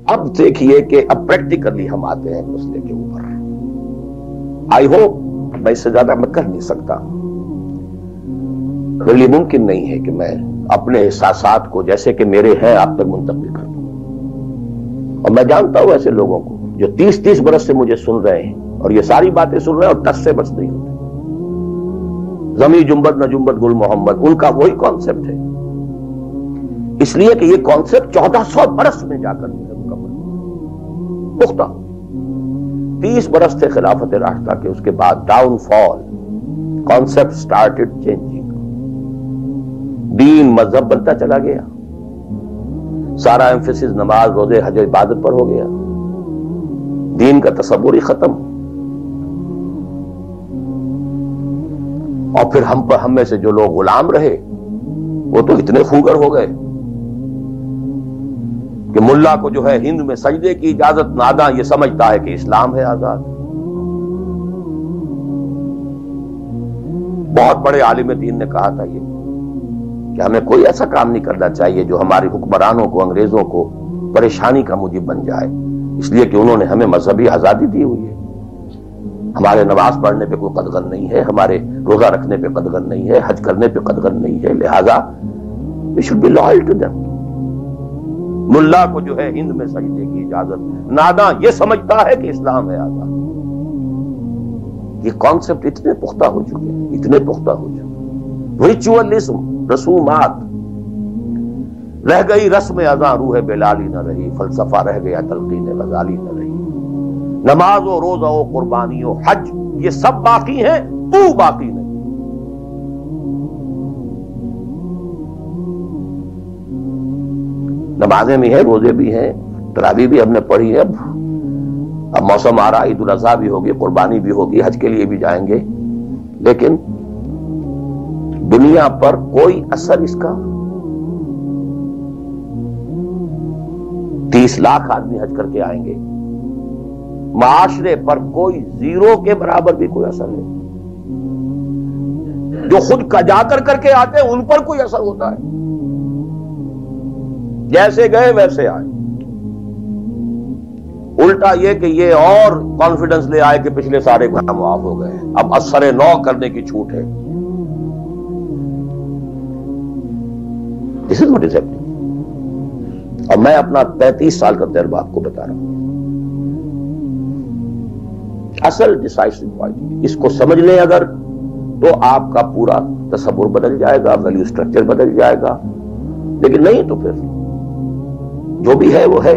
اب دیکھیے کہ اب پریکٹیکلی ہم آتے ہیں مسئلے کے اوپر. آئی ہوپ میں اس سے زیادہ میں کر نہیں سکتا. میرے لیے ممکن نہیں ہے کہ میں اپنے احساسات کو جیسے کہ میرے ہیں آپ تک منتقل کر دوں. اور میں جانتا ہوں ایسے لوگوں کو جو 30 برس سے مجھے سن رہے ہیں اور یہ ساری باتیں سن رہے ہیں اور ٹس سے بس نہیں ہوتے. زمیں جنبت نہ جنبت گل محمد، ان کا وہی کانسیپٹ ہے. اس لیے کہ یہ کانسیپٹ 1400 برس میں جا کر مکمل پختہ. 30 برس تھے خلافت راشدہ کے، اس کے بعد ڈاؤن فال، کانسیپٹ سٹارٹڈ چینجنگ. دین مذہب بنتا چلا گیا، سارا ایمفیسس نماز روزے حج عبادت پر ہو گیا، دین کا تصور ہی ختم. اور پھر ہم میں سے جو لوگ غلام رہے وہ تو اتنے خوگر ہو گئے کہ ملا کو جو ہے ہند میں سجدے کی اجازت ناداں یہ سمجھتا ہے کہ اسلام ہے آزاد. بہت بڑے عالم دین نے کہا تھا یہ کہ ہمیں کوئی ایسا کام نہیں کرنا چاہیے جو ہماری حکمرانوں کو، انگریزوں کو پریشانی کا موجب بن جائے، اس لیے کہ انہوں نے ہمیں مذہبی آزادی دی ہوئی ہے. ہمارے نماز پڑھنے پہ کوئی قدغن نہیں ہے، ہمارے روزہ رکھنے پہ قدغن نہیں ہے، حج کرنے پہ قدغن نہیں ہے، لہذا we should be loyal to them. ملا کو جو ہے ہند میں سجدے کی اجازت ناداں یہ سمجھتا ہے کہ اسلام ہے آزاد. یہ کانسیپٹ اتنے پختہ ہو چکے ہیں، اتنے پختہ ہو چکے. ریچولزم، رسومات رہ گئی، رسم ازاں روح بلالی نہ رہی، فلسفہ رہ گیا تلقین غزالی نہ رہی. نماز و روزہ و قربانی و حج یہ سب باقی ہیں، تو باقی نہیں. نمازیں بھی ہیں، روزے بھی ہیں، تراویح بھی ہم نے پڑھی ہے. اب موسم آ رہا، عید الاضحیٰ بھی ہوگی، قربانی بھی ہوگی، حج کے لیے بھی جائیں گے. لیکن دنیا پر کوئی اثر اس کا 30 لاکھ آدمی حج کر کے آئیں گے، معاشرے پر کوئی زیرو کے برابر بھی کوئی اثر نہیں. جو خود کا جا کر کے آتے ہیں ان پر کوئی اثر ہوتا ہے؟ جیسے گئے ویسے آئے. الٹا یہ کہ یہ اور کانفیڈنس لے آئے کہ پچھلے سارے گناہ معاف ہو گئے، اب اثر نو کرنے کی چھوٹ ہے. This is what is happening. اور میں اپنا 35 سال کا تجربہ آپ کو بتا رہا ہوں. اصل ڈیسائیسو پوائنٹ اس کو سمجھ لیں اگر تو آپ کا پورا تصور بدل جائے گا، ویلیو سٹرکچر بدل جائے گا. لیکن نہیں تو پھر جو بھی ہے وہ ہے.